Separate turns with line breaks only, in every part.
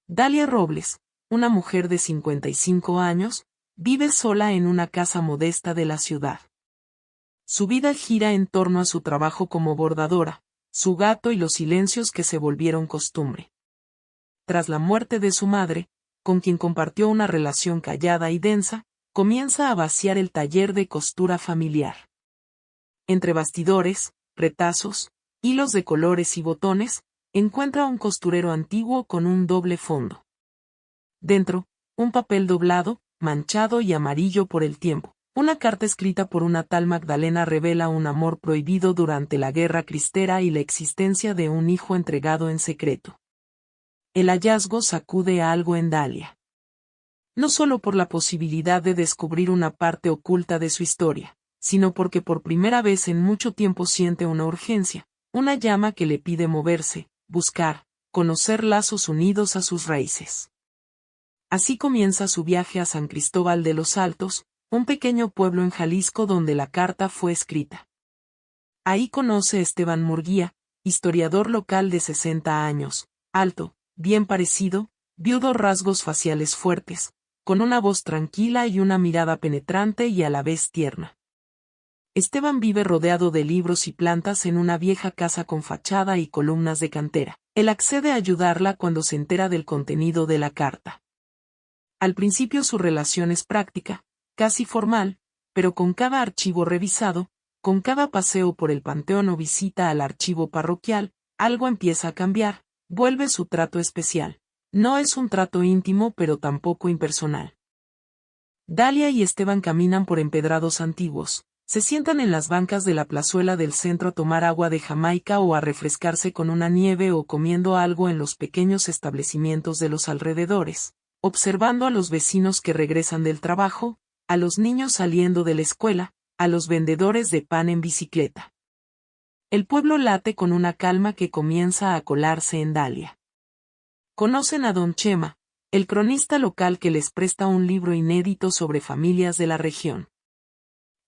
Dalia Robles, una mujer de 55 años, vive sola en una casa modesta de la ciudad. Su vida gira en torno a su trabajo como bordadora, su gato y los silencios que se volvieron costumbre. Tras la muerte de su madre, con quien compartió una relación callada y densa, comienza a vaciar el taller de costura familiar. Entre bastidores, retazos, hilos de colores y botones, encuentra un costurero antiguo con un doble fondo. Dentro, un papel doblado, manchado y amarillo por el tiempo. Una carta escrita por una tal Magdalena revela un amor prohibido durante la Guerra Cristera y la existencia de un hijo entregado en secreto. El hallazgo sacude a algo en Dalia. No solo por la posibilidad de descubrir una parte oculta de su historia, sino porque por primera vez en mucho tiempo siente una urgencia, una llama que le pide moverse, buscar, conocer lazos unidos a sus raíces. Así comienza su viaje a San Cristóbal de los Altos, un pequeño pueblo en Jalisco donde la carta fue escrita. Ahí conoce a Esteban Murguía, historiador local de 60 años, alto, bien parecido, viudo, rasgos faciales fuertes, con una voz tranquila y una mirada penetrante y a la vez tierna. Esteban vive rodeado de libros y plantas en una vieja casa con fachada y columnas de cantera. Él accede a ayudarla cuando se entera del contenido de la carta. Al principio su relación es práctica, casi formal, pero con cada archivo revisado, con cada paseo por el panteón o visita al archivo parroquial, algo empieza a cambiar, vuelve su trato especial. No es un trato íntimo pero tampoco impersonal. Dalia y Esteban caminan por empedrados antiguos, se sientan en las bancas de la plazuela del centro a tomar agua de Jamaica o a refrescarse con una nieve o comiendo algo en los pequeños establecimientos de los alrededores, observando a los vecinos que regresan del trabajo, a los niños saliendo de la escuela, a los vendedores de pan en bicicleta. El pueblo late con una calma que comienza a colarse en Dalia. Conocen a don Chema, el cronista local que les presta un libro inédito sobre familias de la región.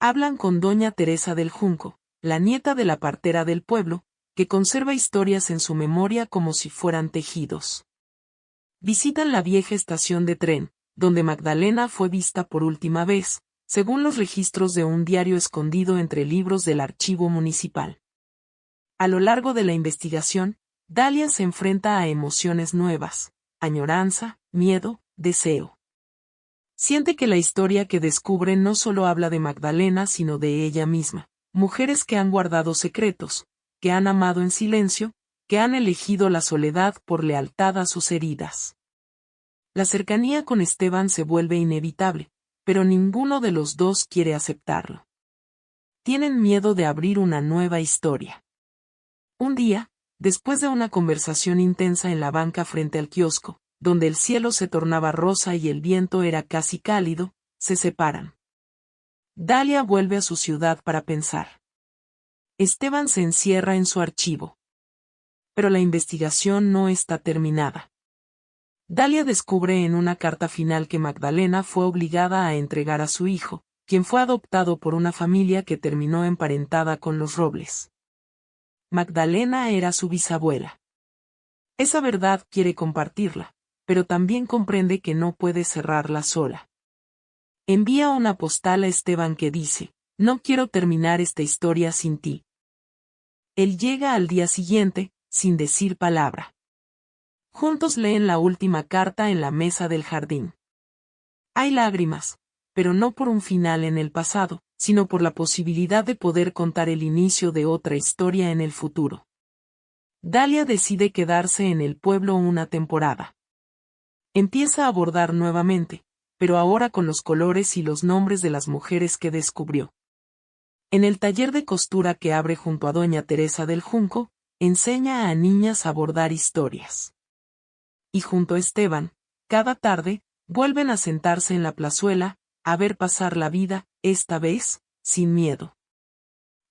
Hablan con doña Teresa del Junco, la nieta de la partera del pueblo, que conserva historias en su memoria como si fueran tejidos. Visitan la vieja estación de tren, donde Magdalena fue vista por última vez, según los registros de un diario escondido entre libros del archivo municipal. A lo largo de la investigación, Dalia se enfrenta a emociones nuevas, añoranza, miedo, deseo. Siente que la historia que descubre no solo habla de Magdalena sino de ella misma, mujeres que han guardado secretos, que han amado en silencio, que han elegido la soledad por lealtad a sus heridas. La cercanía con Esteban se vuelve inevitable, pero ninguno de los dos quiere aceptarlo. Tienen miedo de abrir una nueva historia. Un día, después de una conversación intensa en la banca frente al kiosco, donde el cielo se tornaba rosa y el viento era casi cálido, se separan. Dalia vuelve a su ciudad para pensar. Esteban se encierra en su archivo. Pero la investigación no está terminada. Dalia descubre en una carta final que Magdalena fue obligada a entregar a su hijo, quien fue adoptado por una familia que terminó emparentada con los Robles. Magdalena era su bisabuela. Esa verdad quiere compartirla, pero también comprende que no puede cerrarla sola. Envía una postal a Esteban que dice: "No quiero terminar esta historia sin ti". Él llega al día siguiente, sin decir palabra. Juntos leen la última carta en la mesa del jardín. Hay lágrimas, pero no por un final en el pasado, sino por la posibilidad de poder contar el inicio de otra historia en el futuro. Dalia decide quedarse en el pueblo una temporada. Empieza a bordar nuevamente, pero ahora con los colores y los nombres de las mujeres que descubrió. En el taller de costura que abre junto a doña Teresa del Junco, enseña a niñas a bordar historias. Y junto a Esteban, cada tarde, vuelven a sentarse en la plazuela, a ver pasar la vida, esta vez, sin miedo.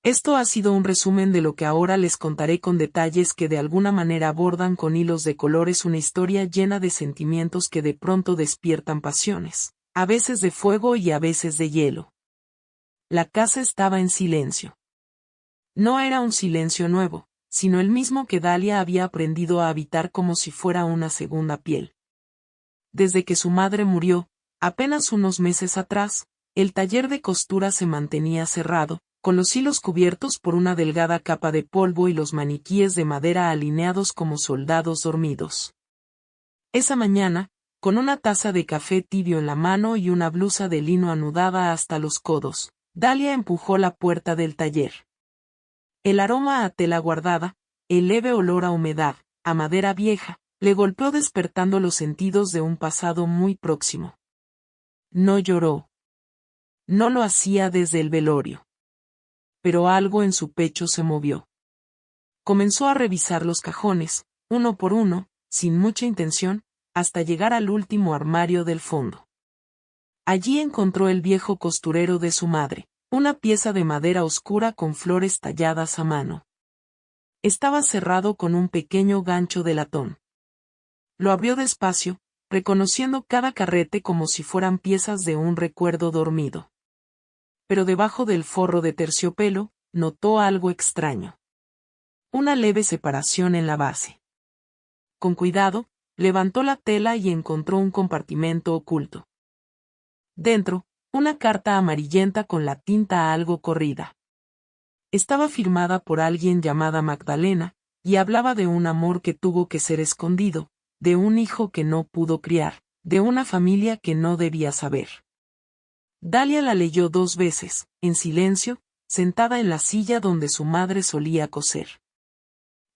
Esto ha sido un resumen de lo que ahora les contaré con detalles que de alguna manera abordan con hilos de colores una historia llena de sentimientos que de pronto despiertan pasiones, a veces de fuego y a veces de hielo. La casa estaba en silencio. No era un silencio nuevo, sino el mismo que Dalia había aprendido a habitar como si fuera una segunda piel. Desde que su madre murió, apenas unos meses atrás, el taller de costura se mantenía cerrado, con los hilos cubiertos por una delgada capa de polvo y los maniquíes de madera alineados como soldados dormidos. Esa mañana, con una taza de café tibio en la mano y una blusa de lino anudada hasta los codos, Dalia empujó la puerta del taller. El aroma a tela guardada, el leve olor a humedad, a madera vieja, le golpeó despertando los sentidos de un pasado muy próximo. No lloró. No lo hacía desde el velorio. Pero algo en su pecho se movió. Comenzó a revisar los cajones, uno por uno, sin mucha intención, hasta llegar al último armario del fondo. Allí encontró el viejo costurero de su madre, una pieza de madera oscura con flores talladas a mano. Estaba cerrado con un pequeño gancho de latón. Lo abrió despacio, reconociendo cada carrete como si fueran piezas de un recuerdo dormido. Pero debajo del forro de terciopelo, notó algo extraño. Una leve separación en la base. Con cuidado, levantó la tela y encontró un compartimento oculto. Dentro, una carta amarillenta con la tinta algo corrida. Estaba firmada por alguien llamada Magdalena, y hablaba de un amor que tuvo que ser escondido, de un hijo que no pudo criar, de una familia que no debía saber. Dalia la leyó 2 veces, en silencio, sentada en la silla donde su madre solía coser.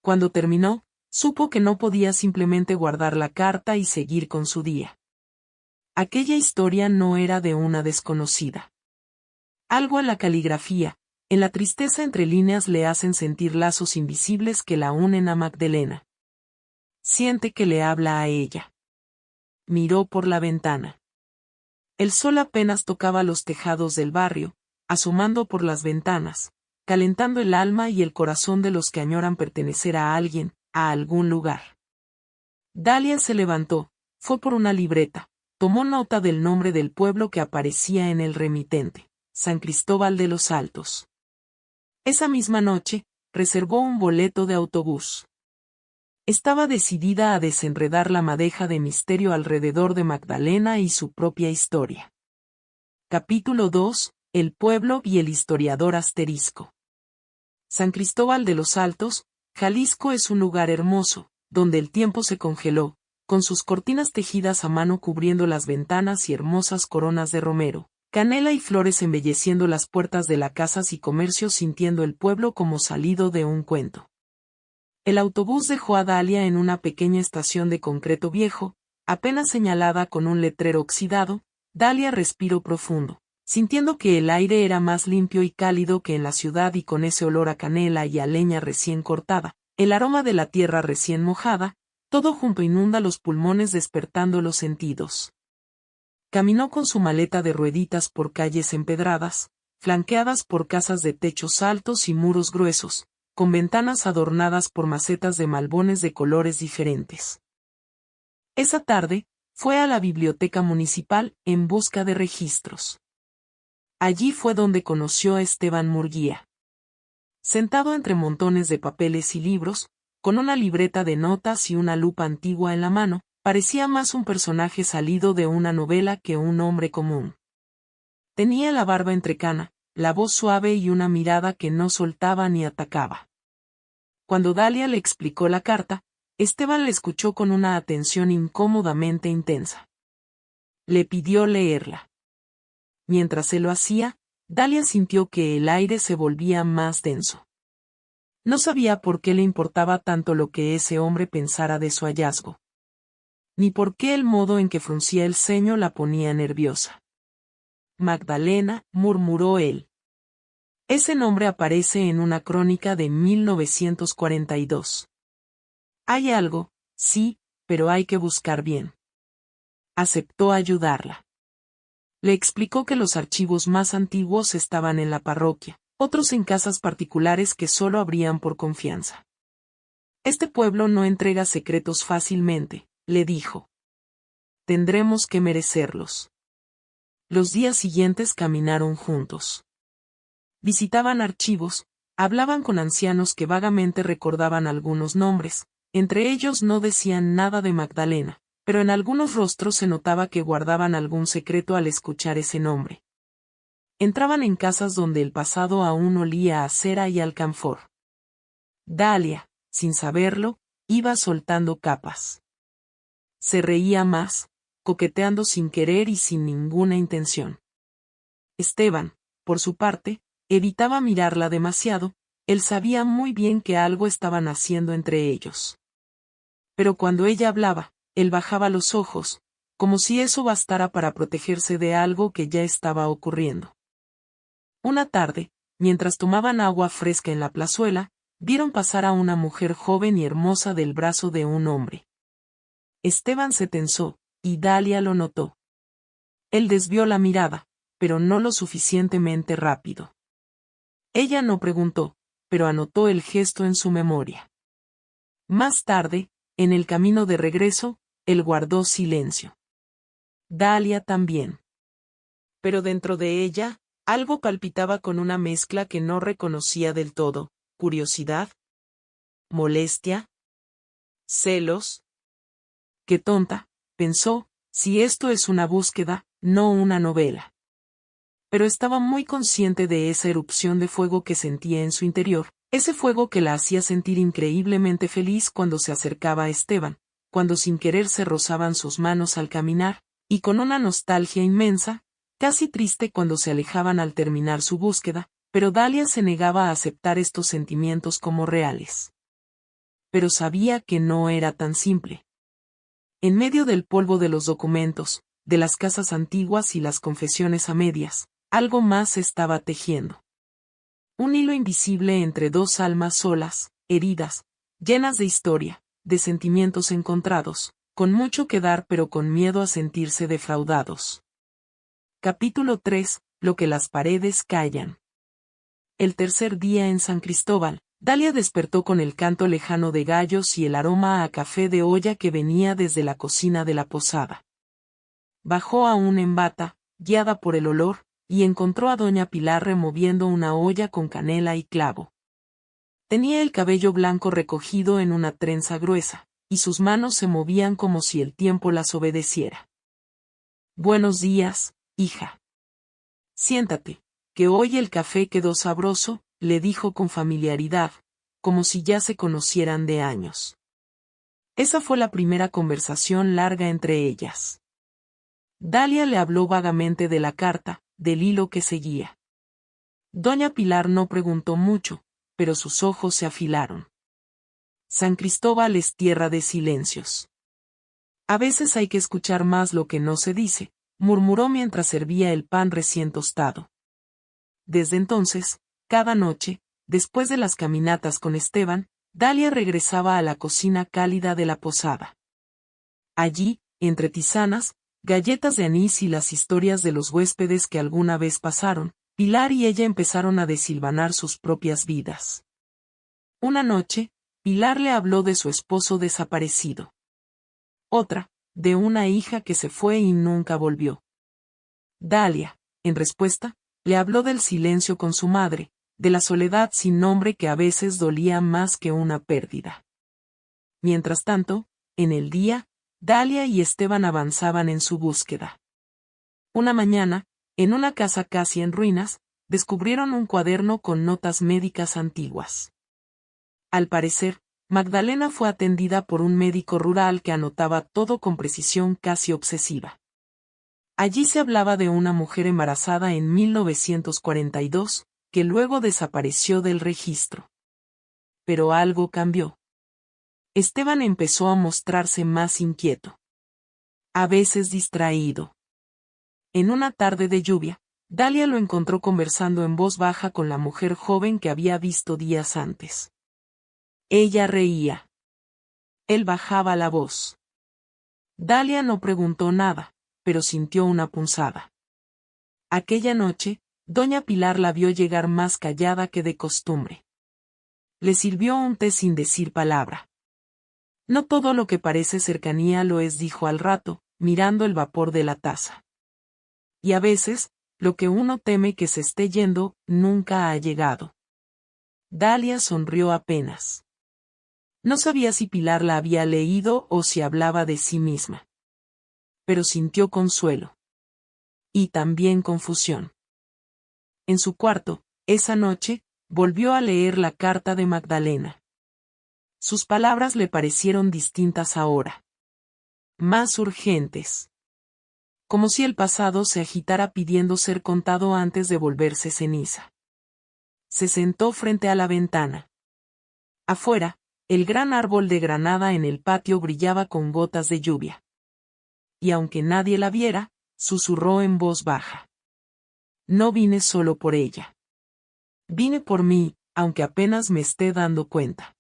Cuando terminó, supo que no podía simplemente guardar la carta y seguir con su día. Aquella historia no era de una desconocida. Algo en la caligrafía, en la tristeza entre líneas le hacen sentir lazos invisibles que la unen a Magdalena. Siente que le habla a ella. Miró por la ventana. El sol apenas tocaba los tejados del barrio, asomando por las ventanas, calentando el alma y el corazón de los que añoran pertenecer a alguien, a algún lugar. Dalia se levantó, fue por una libreta, tomó nota del nombre del pueblo que aparecía en el remitente, San Cristóbal de los Altos. Esa misma noche, reservó un boleto de autobús. Estaba decidida a desenredar la madeja de misterio alrededor de Magdalena y su propia historia. Capítulo 2, El pueblo y el historiador asterisco. San Cristóbal de los Altos, Jalisco es un lugar hermoso, donde el tiempo se congeló, con sus cortinas tejidas a mano cubriendo las ventanas y hermosas coronas de romero, canela y flores embelleciendo las puertas de las casas y comercios, sintiendo el pueblo como salido de un cuento. El autobús dejó a Dalia en una pequeña estación de concreto viejo, apenas señalada con un letrero oxidado. Dalia respiró profundo, sintiendo que el aire era más limpio y cálido que en la ciudad y con ese olor a canela y a leña recién cortada, el aroma de la tierra recién mojada, todo junto inunda los pulmones despertando los sentidos. Caminó con su maleta de rueditas por calles empedradas, flanqueadas por casas de techos altos y muros gruesos, con ventanas adornadas por macetas de malbones de colores diferentes. Esa tarde, fue a la biblioteca municipal en busca de registros. Allí fue donde conoció a Esteban Murguía. Sentado entre montones de papeles y libros, con una libreta de notas y una lupa antigua en la mano, parecía más un personaje salido de una novela que un hombre común. Tenía la barba entrecana, la voz suave y una mirada que no soltaba ni atacaba. Cuando Dalia le explicó la carta, Esteban le escuchó con una atención incómodamente intensa. Le pidió leerla. Mientras se lo hacía, Dalia sintió que el aire se volvía más denso. No sabía por qué le importaba tanto lo que ese hombre pensara de su hallazgo. Ni por qué el modo en que fruncía el ceño la ponía nerviosa. Magdalena, murmuró él. Ese nombre aparece en una crónica de 1942. Hay algo, sí, pero hay que buscar bien. Aceptó ayudarla. Le explicó que los archivos más antiguos estaban en la parroquia, otros en casas particulares que solo abrían por confianza. Este pueblo no entrega secretos fácilmente, le dijo. Tendremos que merecerlos. Los días siguientes caminaron juntos. Visitaban archivos, hablaban con ancianos que vagamente recordaban algunos nombres, entre ellos no decían nada de Magdalena, pero en algunos rostros se notaba que guardaban algún secreto al escuchar ese nombre. Entraban en casas donde el pasado aún olía a cera y alcanfor. Dalia, sin saberlo, iba soltando capas. Se reía más, coqueteando sin querer y sin ninguna intención. Esteban, por su parte, evitaba mirarla demasiado, él sabía muy bien que algo estaban haciendo entre ellos. Pero cuando ella hablaba, él bajaba los ojos, como si eso bastara para protegerse de algo que ya estaba ocurriendo. Una tarde, mientras tomaban agua fresca en la plazuela, vieron pasar a una mujer joven y hermosa del brazo de un hombre. Esteban se tensó, y Dalia lo notó. Él desvió la mirada, pero no lo suficientemente rápido. Ella no preguntó, pero anotó el gesto en su memoria. Más tarde, en el camino de regreso, él guardó silencio. Dalia también. Pero dentro de ella, algo palpitaba con una mezcla que no reconocía del todo: curiosidad, molestia, celos. Qué tonta, pensó, si esto es una búsqueda, no una novela. Pero estaba muy consciente de esa erupción de fuego que sentía en su interior, ese fuego que la hacía sentir increíblemente feliz cuando se acercaba a Esteban, cuando sin querer se rozaban sus manos al caminar, y con una nostalgia inmensa, casi triste cuando se alejaban al terminar su búsqueda, pero Dalia se negaba a aceptar estos sentimientos como reales. Pero sabía que no era tan simple. En medio del polvo de los documentos, de las casas antiguas y las confesiones a medias, algo más se estaba tejiendo. Un hilo invisible entre dos almas solas, heridas, llenas de historia, de sentimientos encontrados, con mucho que dar pero con miedo a sentirse defraudados. Capítulo 3. Lo que las paredes callan. El tercer día en San Cristóbal, Dalia despertó con el canto lejano de gallos y el aroma a café de olla que venía desde la cocina de la posada. Bajó aún en bata, guiada por el olor, y encontró a doña Pilar removiendo una olla con canela y clavo. Tenía el cabello blanco recogido en una trenza gruesa, y sus manos se movían como si el tiempo las obedeciera. Buenos días, hija. Siéntate, que hoy el café quedó sabroso, le dijo con familiaridad, como si ya se conocieran de años. Esa fue la primera conversación larga entre ellas. Dalia le habló vagamente de la carta, del hilo que seguía. Doña Pilar no preguntó mucho, pero sus ojos se afilaron. San Cristóbal es tierra de silencios. A veces hay que escuchar más lo que no se dice, murmuró mientras servía el pan recién tostado. Desde entonces, cada noche, después de las caminatas con Esteban, Dalia regresaba a la cocina cálida de la posada. Allí, entre tisanas, galletas de anís y las historias de los huéspedes que alguna vez pasaron, Pilar y ella empezaron a desilvanar sus propias vidas. Una noche, Pilar le habló de su esposo desaparecido. Otra, de una hija que se fue y nunca volvió. Dalia, en respuesta, le habló del silencio con su madre, de la soledad sin nombre que a veces dolía más que una pérdida. Mientras tanto, en el día, Dalia y Esteban avanzaban en su búsqueda. Una mañana, en una casa casi en ruinas, descubrieron un cuaderno con notas médicas antiguas. Al parecer, Magdalena fue atendida por un médico rural que anotaba todo con precisión casi obsesiva. Allí se hablaba de una mujer embarazada en 1942, que luego desapareció del registro. Pero algo cambió. Esteban empezó a mostrarse más inquieto. A veces distraído. En una tarde de lluvia, Dalia lo encontró conversando en voz baja con la mujer joven que había visto días antes. Ella reía. Él bajaba la voz. Dalia no preguntó nada, pero sintió una punzada. Aquella noche, doña Pilar la vio llegar más callada que de costumbre. Le sirvió un té sin decir palabra. No todo lo que parece cercanía lo es, dijo al rato, mirando el vapor de la taza. Y a veces, lo que uno teme que se esté yendo, nunca ha llegado. Dalia sonrió apenas. No sabía si Pilar la había leído o si hablaba de sí misma. pero sintió consuelo. Y también confusión. En su cuarto, esa noche, volvió a leer la carta de Magdalena. Sus palabras le parecieron distintas ahora. Más urgentes. Como si el pasado se agitara pidiendo ser contado antes de volverse ceniza. Se sentó frente a la ventana. Afuera, el gran árbol de granada en el patio brillaba con gotas de lluvia. Y aunque nadie la viera, susurró en voz baja. No vine solo por ella. Vine por mí, aunque apenas me esté dando cuenta.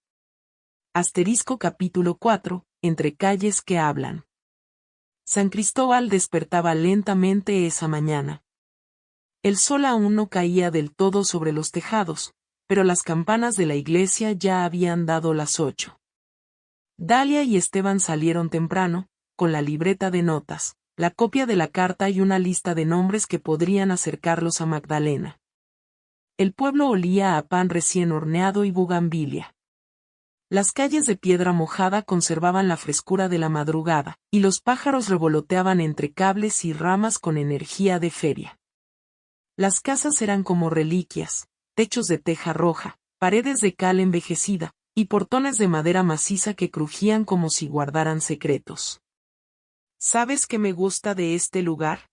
Capítulo 4, entre calles que hablan. San Cristóbal despertaba lentamente esa mañana. El sol aún no caía del todo sobre los tejados, pero las campanas de la iglesia ya habían dado las 8. Dalia y Esteban salieron temprano, con la libreta de notas, la copia de la carta y una lista de nombres que podrían acercarlos a Magdalena. El pueblo olía a pan recién horneado y bugambilia. Las calles de piedra mojada conservaban la frescura de la madrugada, y los pájaros revoloteaban entre cables y ramas con energía de feria. Las casas eran como reliquias, techos de teja roja, paredes de cal envejecida, y portones de madera maciza que crujían como si guardaran secretos. ¿Sabes qué me gusta de este lugar?,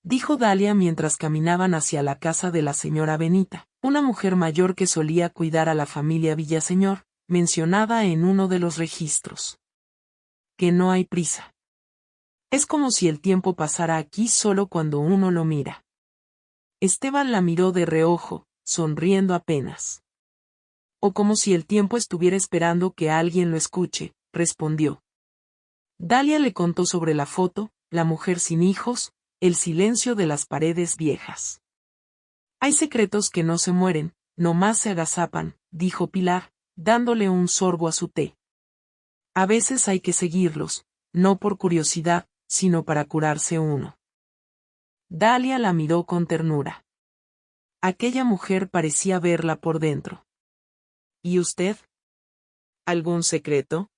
dijo Dalia mientras caminaban hacia la casa de la señora Benita, una mujer mayor que solía cuidar a la familia Villaseñor, mencionada en uno de los registros. Que no hay prisa. Es como si el tiempo pasara aquí solo cuando uno lo mira. Esteban la miró de reojo, sonriendo apenas. O como si el tiempo estuviera esperando que alguien lo escuche, respondió. Dalia le contó sobre la foto, la mujer sin hijos, el silencio de las paredes viejas. Hay secretos que no se mueren, nomás se agazapan, dijo Pilar, dándole un sorbo a su té. A veces hay que seguirlos, no por curiosidad, sino para curarse uno. Dalia la miró con ternura. Aquella mujer parecía verla por dentro. ¿Y usted? ¿Algún secreto?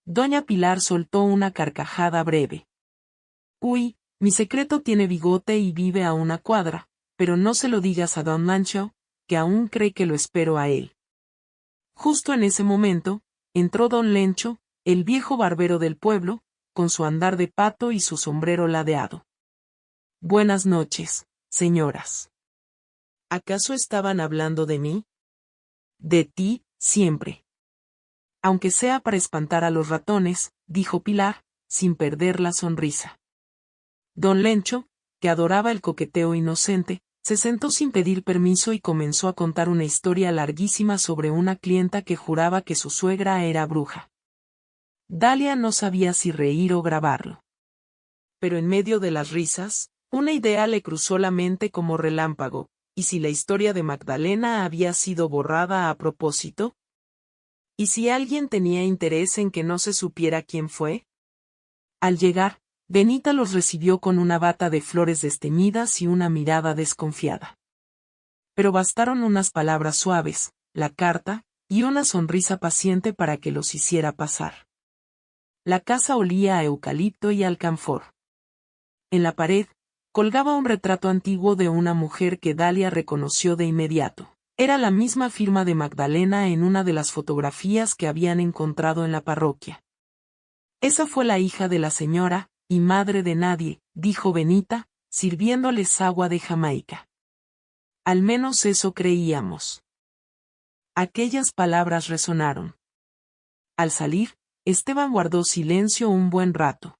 Doña Pilar soltó una carcajada breve. Uy, mi secreto tiene bigote y vive a una cuadra, pero no se lo digas a don Mancho, que aún cree que lo espero a él. Justo en ese momento, entró don Lencho, el viejo barbero del pueblo, con su andar de pato y su sombrero ladeado. Buenas noches, señoras. ¿Acaso estaban hablando de mí? De ti, siempre. Aunque sea para espantar a los ratones, dijo Pilar, sin perder la sonrisa. Don Lencho, que adoraba el coqueteo inocente, se sentó sin pedir permiso y comenzó a contar una historia larguísima sobre una clienta que juraba que su suegra era bruja. Dalia no sabía si reír o grabarlo. Pero en medio de las risas, una idea le cruzó la mente como relámpago, ¿y si la historia de Magdalena había sido borrada a propósito? ¿Y si alguien tenía interés en que no se supiera quién fue? Al llegar, Benita los recibió con una bata de flores desteñidas y una mirada desconfiada. Pero bastaron unas palabras suaves, la carta, y una sonrisa paciente para que los hiciera pasar. La casa olía a eucalipto y alcanfor. En la pared, colgaba un retrato antiguo de una mujer que Dalia reconoció de inmediato. Era la misma firma de Magdalena en una de las fotografías que habían encontrado en la parroquia. Esa fue la hija de la señora, y madre de nadie, dijo Benita, sirviéndoles agua de Jamaica. Al menos eso creíamos. Aquellas palabras resonaron. Al salir, Esteban guardó silencio un buen rato.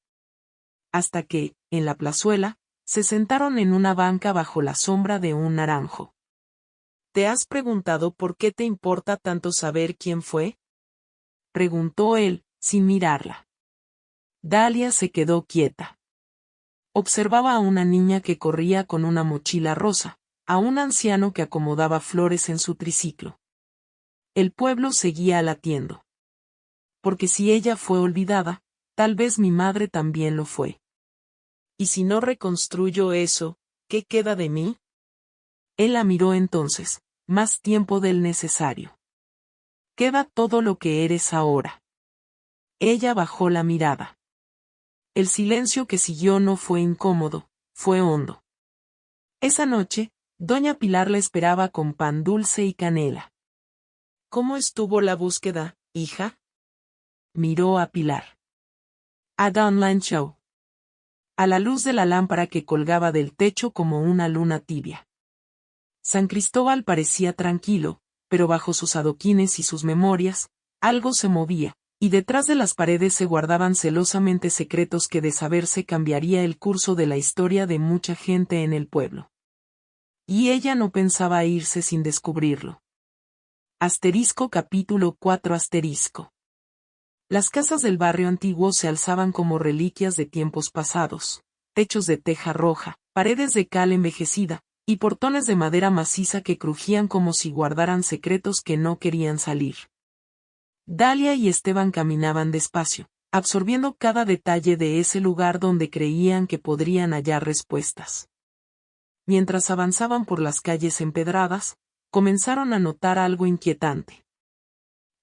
Hasta que, en la plazuela, se sentaron en una banca bajo la sombra de un naranjo. ¿Te has preguntado por qué te importa tanto saber quién fue?, preguntó él, sin mirarla. Dalia se quedó quieta. Observaba a una niña que corría con una mochila rosa, a un anciano que acomodaba flores en su triciclo. El pueblo seguía latiendo. Porque si ella fue olvidada, tal vez mi madre también lo fue. ¿Y si no reconstruyo eso, qué queda de mí? Él la miró entonces, más tiempo del necesario. Queda todo lo que eres ahora. Ella bajó la mirada. El silencio que siguió no fue incómodo, fue hondo. Esa noche, doña Pilar la esperaba con pan dulce y canela. ¿Cómo estuvo la búsqueda, hija? Miró a Pilar. Ada Online Show. A la luz de la lámpara que colgaba del techo como una luna tibia. San Cristóbal parecía tranquilo, pero bajo sus adoquines y sus memorias, algo se movía, y detrás de las paredes se guardaban celosamente secretos que de saberse cambiaría el curso de la historia de mucha gente en el pueblo. Y ella no pensaba irse sin descubrirlo. Capítulo 4 Las casas del barrio antiguo se alzaban como reliquias de tiempos pasados, techos de teja roja, paredes de cal envejecida, y portones de madera maciza que crujían como si guardaran secretos que no querían salir. Dalia y Esteban caminaban despacio, absorbiendo cada detalle de ese lugar donde creían que podrían hallar respuestas. Mientras avanzaban por las calles empedradas, comenzaron a notar algo inquietante.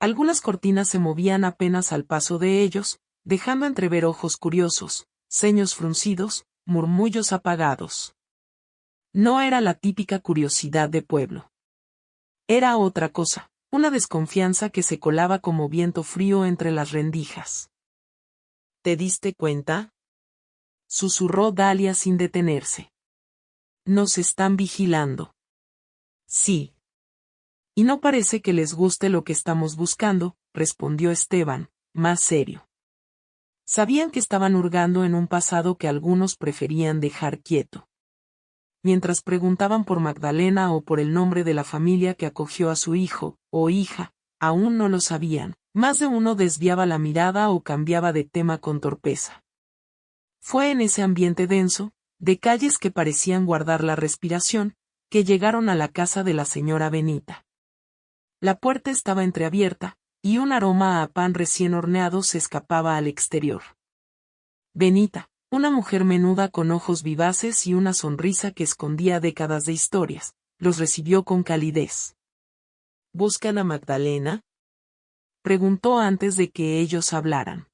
Algunas cortinas se movían apenas al paso de ellos, dejando entrever ojos curiosos, ceños fruncidos, murmullos apagados. No era la típica curiosidad de pueblo. Era otra cosa, una desconfianza que se colaba como viento frío entre las rendijas. ¿Te diste cuenta? Susurró Dalia sin detenerse. Nos están vigilando. Sí. Y no parece que les guste lo que estamos buscando, respondió Esteban, más serio. Sabían que estaban hurgando en un pasado que algunos preferían dejar quieto. Mientras preguntaban por Magdalena o por el nombre de la familia que acogió a su hijo, o hija, aún no lo sabían. Más de uno desviaba la mirada o cambiaba de tema con torpeza. Fue en ese ambiente denso, de calles que parecían guardar la respiración, que llegaron a la casa de la señora Benita. La puerta estaba entreabierta, y un aroma a pan recién horneado se escapaba al exterior. Benita, una mujer menuda con ojos vivaces y una sonrisa que escondía décadas de historias, los recibió con calidez. ¿Buscan a Magdalena?, preguntó antes de que ellos hablaran.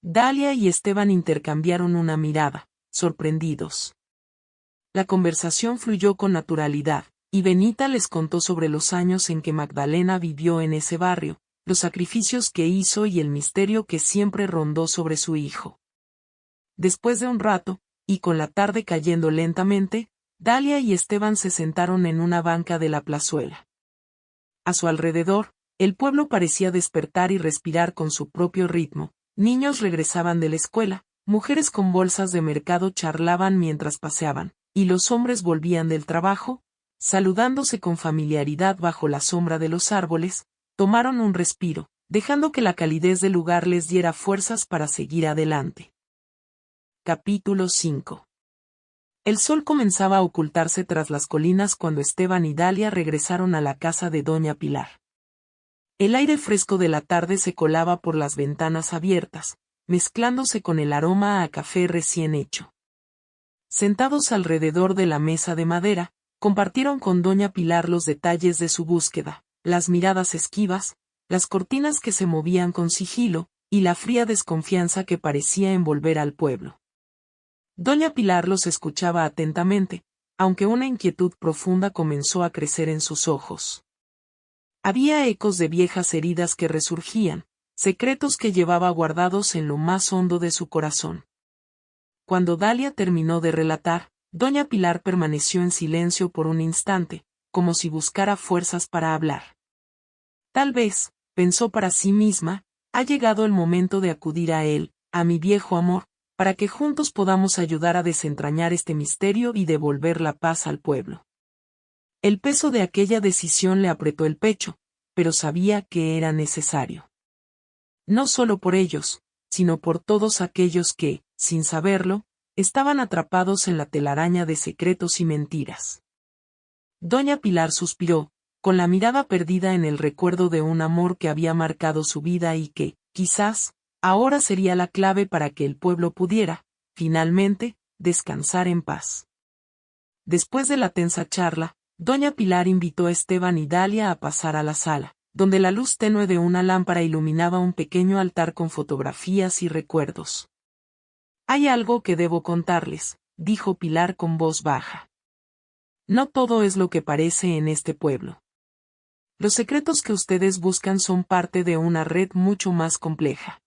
Dalia y Esteban intercambiaron una mirada, sorprendidos. La conversación fluyó con naturalidad, y Benita les contó sobre los años en que Magdalena vivió en ese barrio, los sacrificios que hizo y el misterio que siempre rondó sobre su hijo. Después de un rato, y con la tarde cayendo lentamente, Dalia y Esteban se sentaron en una banca de la plazuela. A su alrededor, el pueblo parecía despertar y respirar con su propio ritmo. Niños regresaban de la escuela, mujeres con bolsas de mercado charlaban mientras paseaban, y los hombres volvían del trabajo, saludándose con familiaridad bajo la sombra de los árboles, tomaron un respiro, dejando que la calidez del lugar les diera fuerzas para seguir adelante. Capítulo 5. El sol comenzaba a ocultarse tras las colinas cuando Esteban y Dalia regresaron a la casa de doña Pilar. El aire fresco de la tarde se colaba por las ventanas abiertas, mezclándose con el aroma a café recién hecho. Sentados alrededor de la mesa de madera, compartieron con doña Pilar los detalles de su búsqueda, las miradas esquivas, las cortinas que se movían con sigilo, y la fría desconfianza que parecía envolver al pueblo. Doña Pilar los escuchaba atentamente, aunque una inquietud profunda comenzó a crecer en sus ojos. Había ecos de viejas heridas que resurgían, secretos que llevaba guardados en lo más hondo de su corazón. Cuando Dalia terminó de relatar, doña Pilar permaneció en silencio por un instante, como si buscara fuerzas para hablar. Tal vez, pensó para sí misma, ha llegado el momento de acudir a él, a mi viejo amor, para que juntos podamos ayudar a desentrañar este misterio y devolver la paz al pueblo. El peso de aquella decisión le apretó el pecho, pero sabía que era necesario. No solo por ellos, sino por todos aquellos que, sin saberlo, estaban atrapados en la telaraña de secretos y mentiras. Doña Pilar suspiró, con la mirada perdida en el recuerdo de un amor que había marcado su vida y que, quizás, ahora sería la clave para que el pueblo pudiera, finalmente, descansar en paz. Después de la tensa charla, doña Pilar invitó a Esteban y Dalia a pasar a la sala, donde la luz tenue de una lámpara iluminaba un pequeño altar con fotografías y recuerdos. Hay algo que debo contarles, dijo Pilar con voz baja. No todo es lo que parece en este pueblo. Los secretos que ustedes buscan son parte de una red mucho más compleja.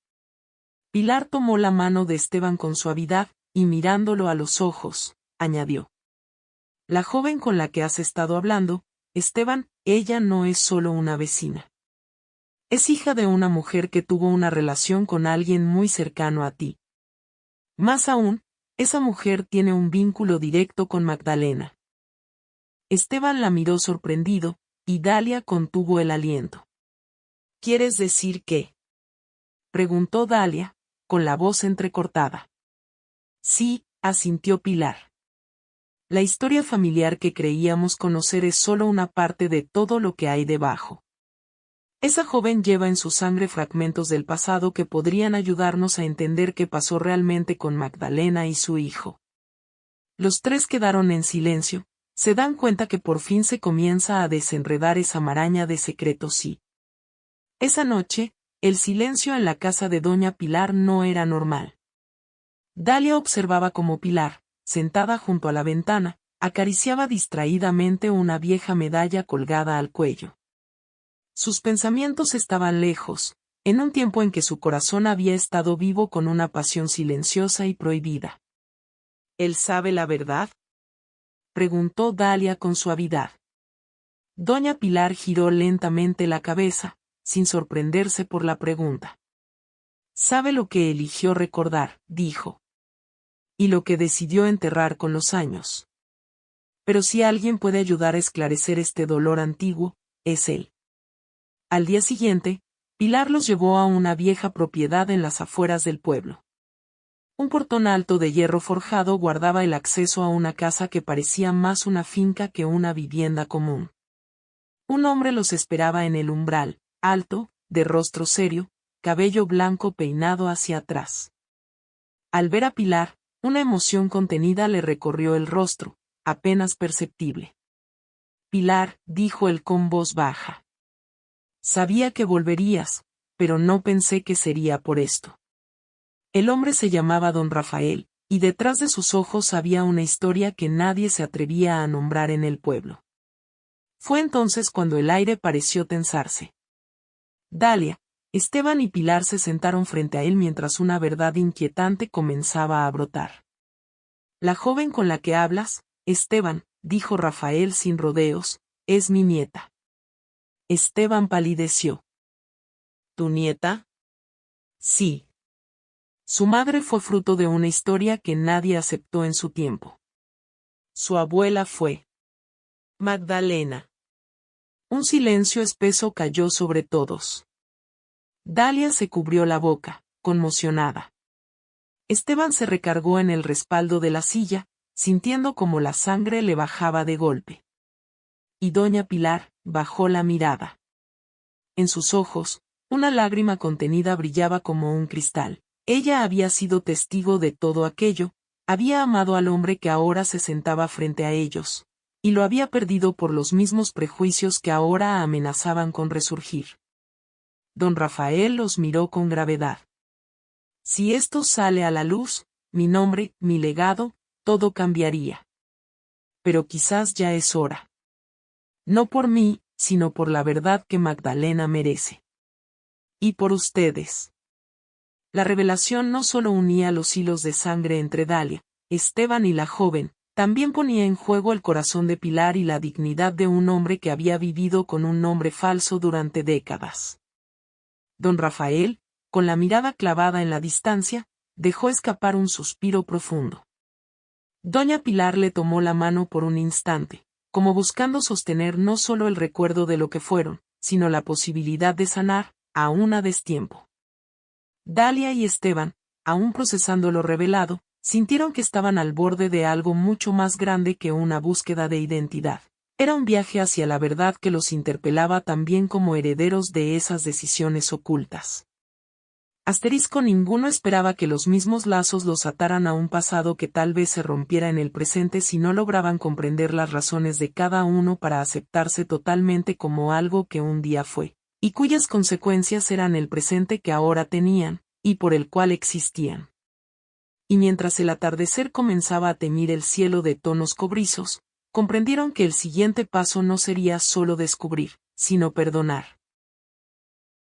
Pilar tomó la mano de Esteban con suavidad, y mirándolo a los ojos, añadió. La joven con la que has estado hablando, Esteban, ella no es solo una vecina. Es hija de una mujer que tuvo una relación con alguien muy cercano a ti. Más aún, esa mujer tiene un vínculo directo con Magdalena. Esteban la miró sorprendido, y Dalia contuvo el aliento. ¿Quieres decir qué? Preguntó Dalia, con la voz entrecortada. Sí, asintió Pilar. La historia familiar que creíamos conocer es solo una parte de todo lo que hay debajo. Esa joven lleva en su sangre fragmentos del pasado que podrían ayudarnos a entender qué pasó realmente con Magdalena y su hijo. Los tres quedaron en silencio, se dan cuenta que por fin se comienza a desenredar esa maraña de secretos y... Esa noche, el silencio en la casa de doña Pilar no era normal. Dalia observaba cómo Pilar, sentada junto a la ventana, acariciaba distraídamente una vieja medalla colgada al cuello. Sus pensamientos estaban lejos, en un tiempo en que su corazón había estado vivo con una pasión silenciosa y prohibida. ¿Él sabe la verdad?, preguntó Dalia con suavidad. Doña Pilar giró lentamente la cabeza, sin sorprenderse por la pregunta. Sabe lo que eligió recordar, dijo. Y lo que decidió enterrar con los años. Pero si alguien puede ayudar a esclarecer este dolor antiguo, es él. Al día siguiente, Pilar los llevó a una vieja propiedad en las afueras del pueblo. Un portón alto de hierro forjado guardaba el acceso a una casa que parecía más una finca que una vivienda común. Un hombre los esperaba en el umbral, alto, de rostro serio, cabello blanco peinado hacia atrás. Al ver a Pilar, una emoción contenida le recorrió el rostro, apenas perceptible. Pilar, dijo él con voz baja. Sabía que volverías, pero no pensé que sería por esto. El hombre se llamaba don Rafael, y detrás de sus ojos había una historia que nadie se atrevía a nombrar en el pueblo. Fue entonces cuando el aire pareció tensarse. Dalia, Esteban y Pilar se sentaron frente a él mientras una verdad inquietante comenzaba a brotar. La joven con la que hablas, Esteban, dijo Rafael sin rodeos, es mi nieta. Esteban palideció. ¿Tu nieta? Sí. Su madre fue fruto de una historia que nadie aceptó en su tiempo. Su abuela fue Magdalena. Un silencio espeso cayó sobre todos. Dalia se cubrió la boca, conmocionada. Esteban se recargó en el respaldo de la silla, sintiendo como la sangre le bajaba de golpe. Y doña Pilar bajó la mirada. En sus ojos, una lágrima contenida brillaba como un cristal. Ella había sido testigo de todo aquello, había amado al hombre que ahora se sentaba frente a ellos, y lo había perdido por los mismos prejuicios que ahora amenazaban con resurgir. Don Rafael los miró con gravedad. Si esto sale a la luz, mi nombre, mi legado, todo cambiaría. Pero quizás ya es hora. No por mí, sino por la verdad que Magdalena merece. Y por ustedes. La revelación no solo unía los hilos de sangre entre Dalia, Esteban y la joven, también ponía en juego el corazón de Pilar y la dignidad de un hombre que había vivido con un nombre falso durante décadas. Don Rafael, con la mirada clavada en la distancia, dejó escapar un suspiro profundo. Doña Pilar le tomó la mano por un instante, como buscando sostener no solo el recuerdo de lo que fueron, sino la posibilidad de sanar, aún a destiempo. Dalia y Esteban, aún procesando lo revelado, sintieron que estaban al borde de algo mucho más grande que una búsqueda de identidad. Era un viaje hacia la verdad que los interpelaba también como herederos de esas decisiones ocultas. Ninguno esperaba que los mismos lazos los ataran a un pasado que tal vez se rompiera en el presente si no lograban comprender las razones de cada uno para aceptarse totalmente como algo que un día fue, y cuyas consecuencias eran el presente que ahora tenían, y por el cual existían. y mientras el atardecer comenzaba a teñir el cielo de tonos cobrizos, comprendieron que el siguiente paso no sería solo descubrir, sino perdonar.